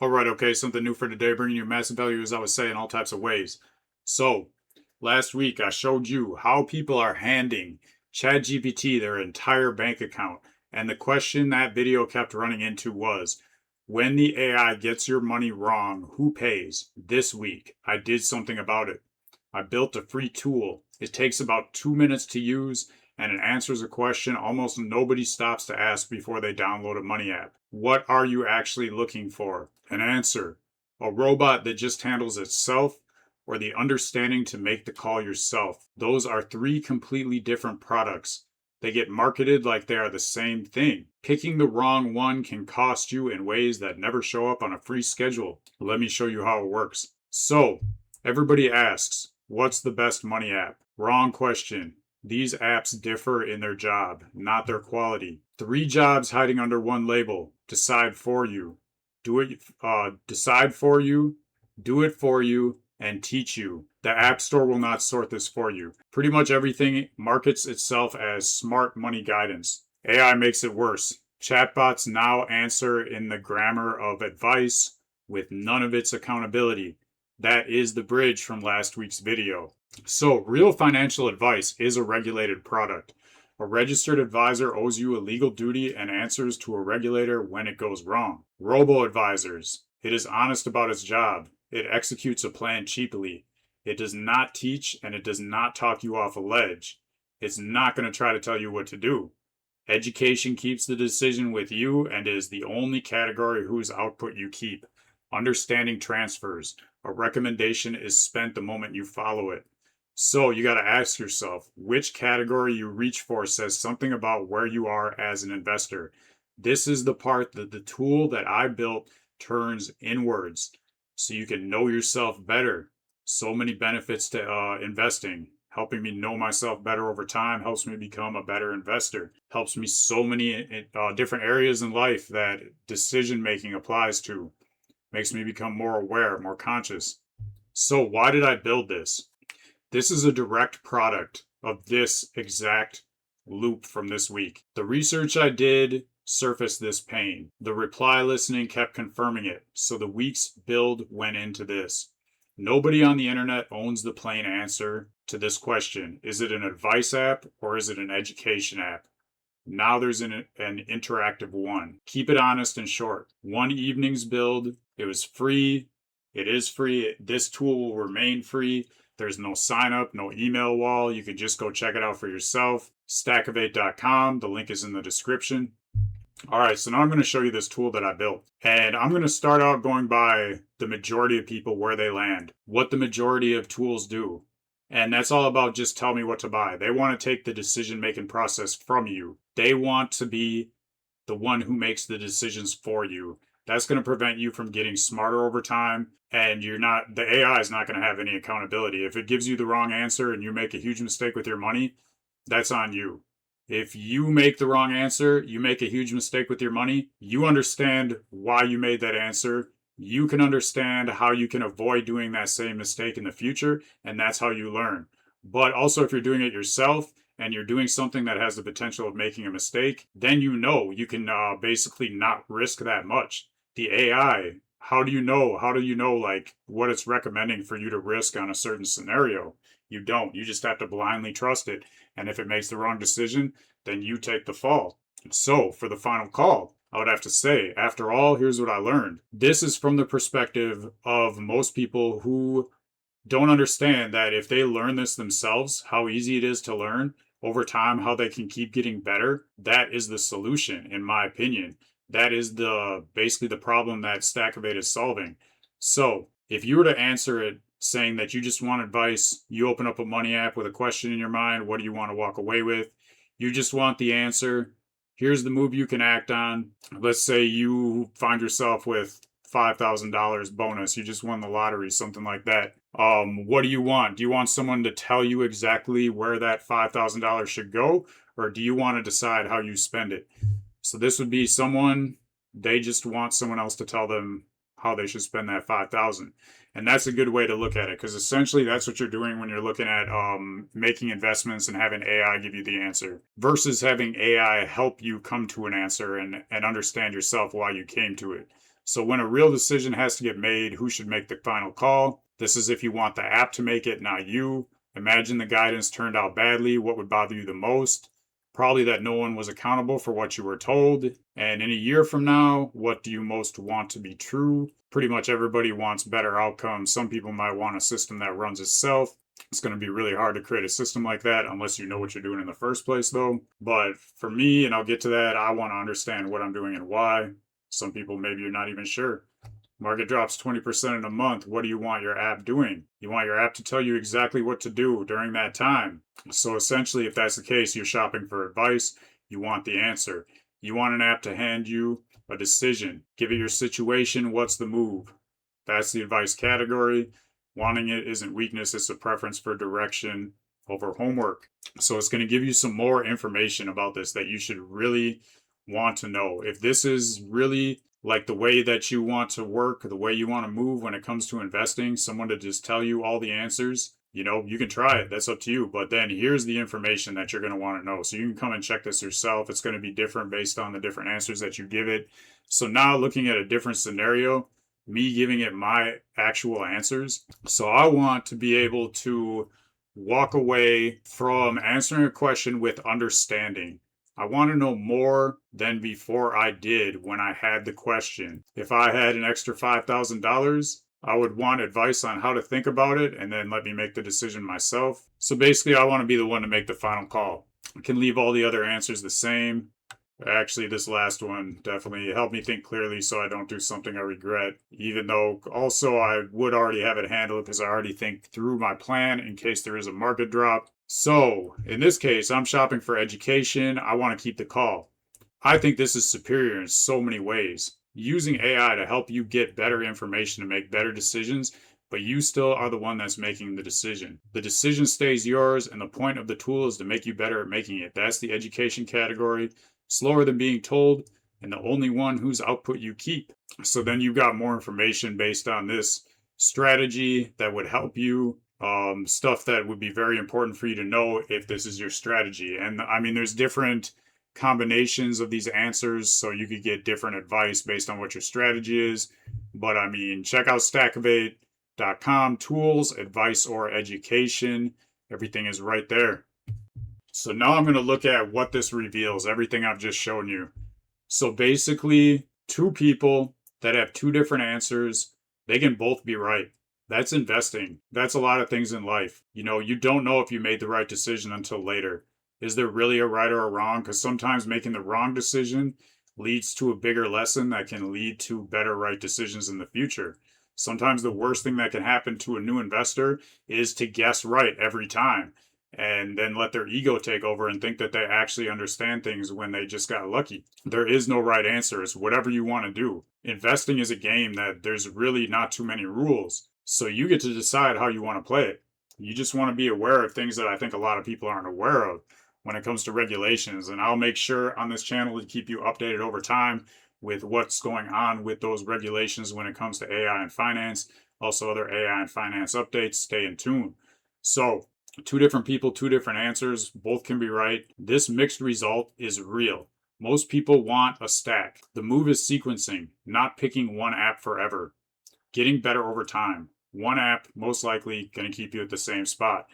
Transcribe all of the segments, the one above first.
All right, okay, something new for today, bringing you massive value, as I was saying, all types of ways. So, last week I showed you how people are handing ChatGPT their entire bank account. And the question that video kept running into was, when the AI gets your money wrong, who pays? This week, I did something about it. I built a free tool. It takes about 2 minutes to use, and it answers a question almost nobody stops to ask before they download a money app. What are you actually looking for? An answer. A robot that just handles itself, or the understanding to make the call yourself. Those are three completely different products. They get marketed like they are the same thing. Picking the wrong one can cost you in ways that never show up on a free schedule. Let me show you how it works. So, everybody asks, what's the best money app? Wrong question. These apps differ in their job, not their quality. Three jobs hiding under one label. Decide for you. Decide for you, do it for you, and teach you. The App Store will not sort this for you. Pretty much everything markets itself as smart money guidance. AI makes it worse. Chatbots now answer in the grammar of advice with none of its accountability. That is the bridge from last week's video. So, real financial advice is a regulated product. A registered advisor owes you a legal duty and answers to a regulator when it goes wrong. Robo-advisors. It is honest about its job. It executes a plan cheaply. It does not teach and it does not talk you off a ledge. It's not going to try to tell you what to do. Education keeps the decision with you and is the only category whose output you keep. Understanding transfers. A recommendation is spent the moment you follow it. So you got to ask yourself, which category you reach for says something about where you are as an investor. This is the part that the tool that I built turns inwards so you can know yourself better. So many benefits to investing. Helping me know myself better over time helps me become a better investor. Helps me so many different areas in life that decision making applies to. Makes me become more aware, more conscious. So why did I build this? This is a direct product of this exact loop from this week. The research I did surfaced this pain. The reply listening kept confirming it. So the week's build went into this. Nobody on the internet owns the plain answer to this question. Is it an advice app or is it an education app? Now there's an interactive one. Keep it honest and short. One evening's build. It was free. It is free. This tool will remain free. There's no sign up, no email wall. You can just go check it out for yourself. Stackivate.com. The link is in the description. All right, so now I'm going to show you this tool that I built. And I'm going to start out going by the majority of people where they land, what the majority of tools do. And that's all about just tell me what to buy. They want to take the decision-making process from you. They want to be the one who makes the decisions for you. That's going to prevent you from getting smarter over time. And the AI is not going to have any accountability. If it gives you the wrong answer and you make a huge mistake with your money, that's on you. If you make the wrong answer, you make a huge mistake with your money, you understand why you made that answer. You can understand how you can avoid doing that same mistake in the future, and that's how you learn. But also, if you're doing it yourself and you're doing something that has the potential of making a mistake, then you can basically not risk that much. The AI, how do you know? How do you know like what it's recommending for you to risk on a certain scenario? You don't. You just have to blindly trust it. And if it makes the wrong decision, then you take the fall. So, for the final call, I would have to say, after all, here's what I learned. This is from the perspective of most people who don't understand that if they learn this themselves, how easy it is to learn over time, how they can keep getting better. That is the solution, in my opinion. That is basically the problem that Stackivate is solving. So, if you were to answer it saying that you just want advice, you open up a money app with a question in your mind, what do you want to walk away with? You just want the answer. Here's the move you can act on. Let's say you find yourself with $5,000 bonus. You just won the lottery, something like that. What do you want? Do you want someone to tell you exactly where that $5,000 should go? Or do you want to decide how you spend it? So this would be they just want someone else to tell them how they should spend that 5,000. And that's a good way to look at it, because essentially that's what you're doing when you're looking at making investments and having AI give you the answer versus having AI help you come to an answer and understand yourself why you came to it. So when a real decision has to get made, who should make the final call? This is if you want the app to make it, not you. Imagine the guidance turned out badly. What would bother you the most? Probably that no one was accountable for what you were told. And in a year from now, what do you most want to be true? Pretty much everybody wants better outcomes. Some people might want a system that runs itself. It's going to be really hard to create a system like that unless you know what you're doing in the first place, though. But for me, and I'll get to that, I want to understand what I'm doing and why. Some people, maybe you're not even sure. Market drops 20% in a month. What do you want your app doing? You want your app to tell you exactly what to do during that time. So essentially, if that's the case, you're shopping for advice. You want the answer. You want an app to hand you a decision. Give it your situation. What's the move? That's the advice category. Wanting it isn't weakness. It's a preference for direction over homework. So it's going to give you some more information about this that you should really want to know. If this is really like the way that you want to work, the way you want to move when it comes to investing, someone to just tell you all the answers, you can try it. That's up to you. But then here's the information that you're going to want to know. So you can come and check this yourself. It's going to be different based on the different answers that you give it. So now looking at a different scenario, me giving it my actual answers. So I want to be able to walk away from answering a question with understanding. I want to know more than before I did when I had the question. If I had an extra $5,000, I would want advice on how to think about it and then let me make the decision myself. So basically, I want to be the one to make the final call. I can leave all the other answers the same. Actually, this last one definitely helped me think clearly so I don't do something I regret, even though also I would already have it handled because I already think through my plan in case there is a market drop. So in this case, I'm shopping for education. I want to keep the call. I think this is superior in so many ways. Using AI to help you get better information to make better decisions, but you still are the one that's making the decision. The decision stays yours, and the point of the tool is to make you better at making it. That's the education category. Slower than being told, and the only one whose output you keep. So then you've got more information based on this strategy that would help you, stuff that would be very important for you to know if this is your strategy. And I mean, there's different combinations of these answers, so you could get different advice based on what your strategy is. But I mean, check out Stackivate.com, tools, advice, or education. Everything is right there. So now I'm going to look at what this reveals, everything I've just shown you. So basically, two people that have two different answers, they can both be right. That's investing. That's a lot of things in life. You don't know if you made the right decision until later. Is there really a right or a wrong? Because sometimes making the wrong decision leads to a bigger lesson that can lead to better right decisions in the future. Sometimes the worst thing that can happen to a new investor is to guess right every time and then let their ego take over and think that they actually understand things when they just got lucky. There is no right answer. It's whatever you want to do. Investing is a game that there's really not too many rules. So you get to decide how you want to play it. You just want to be aware of things that I think a lot of people aren't aware of when it comes to regulations. And I'll make sure on this channel to keep you updated over time with what's going on with those regulations when it comes to AI and finance. Also other AI and finance updates. Stay in tune. So two different people, two different answers, both can be right. This mixed result is real. Most people want a stack. The move is sequencing, not picking one app forever. Getting better over time. One app, most likely, going to keep you at the same spot,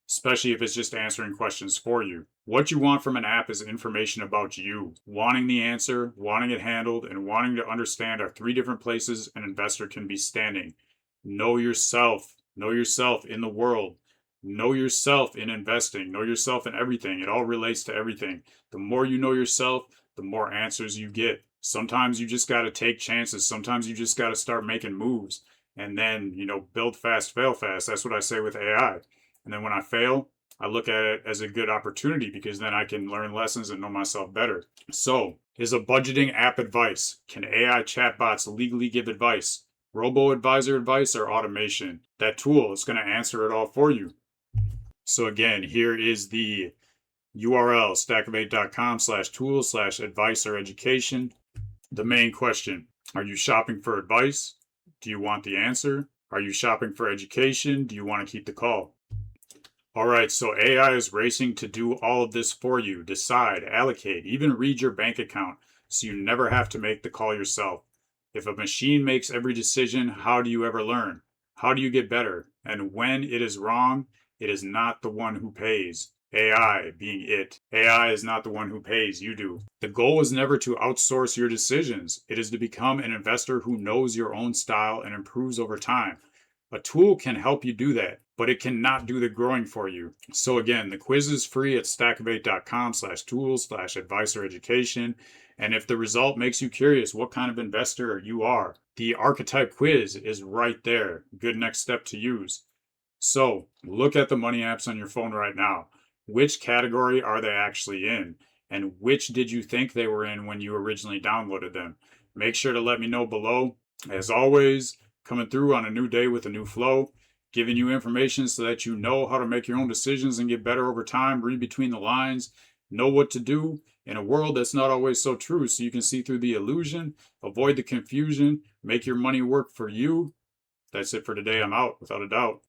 especially if it's just answering questions for you. What you want from an app is information about you. Wanting the answer, wanting it handled, and wanting to understand are three different places an investor can be standing. Know yourself. Know yourself in the world. Know yourself in investing. Know yourself in everything. It all relates to everything. The more you know yourself, the more answers you get. Sometimes you just got to take chances. Sometimes you just got to start making moves. And then, build fast, fail fast. That's what I say with AI. And then when I fail, I look at it as a good opportunity because then I can learn lessons and know myself better. So, is a budgeting app advice? Can AI chatbots legally give advice? Robo-advisor advice or automation? That tool is going to answer it all for you. So again, here is the URL, stackivate.com/tools/advice or education. The main question, are you shopping for advice? Do you want the answer? Are you shopping for education? Do you want to keep the call? All right, so AI is racing to do all of this for you. Decide, allocate, even read your bank account so you never have to make the call yourself. If a machine makes every decision, how do you ever learn? How do you get better? And when it is wrong, it is not the one who pays. AI being it. AI is not the one who pays, you do. The goal is never to outsource your decisions. It is to become an investor who knows your own style and improves over time. A tool can help you do that, but it cannot do the growing for you. So again, the quiz is free at stackivate.com/tools/advice or education. And if the result makes you curious what kind of investor you are, the archetype quiz is right there. Good next step to use. So look at the money apps on your phone right now. Which category are they actually in? And which did you think they were in when you originally downloaded them? Make sure to let me know below. As always, coming through on a new day with a new flow, giving you information so that you know how to make your own decisions and get better over time, read between the lines, know what to do in a world that's not always so true, so you can see through the illusion, avoid the confusion, make your money work for you. That's it for today. I'm out without a doubt.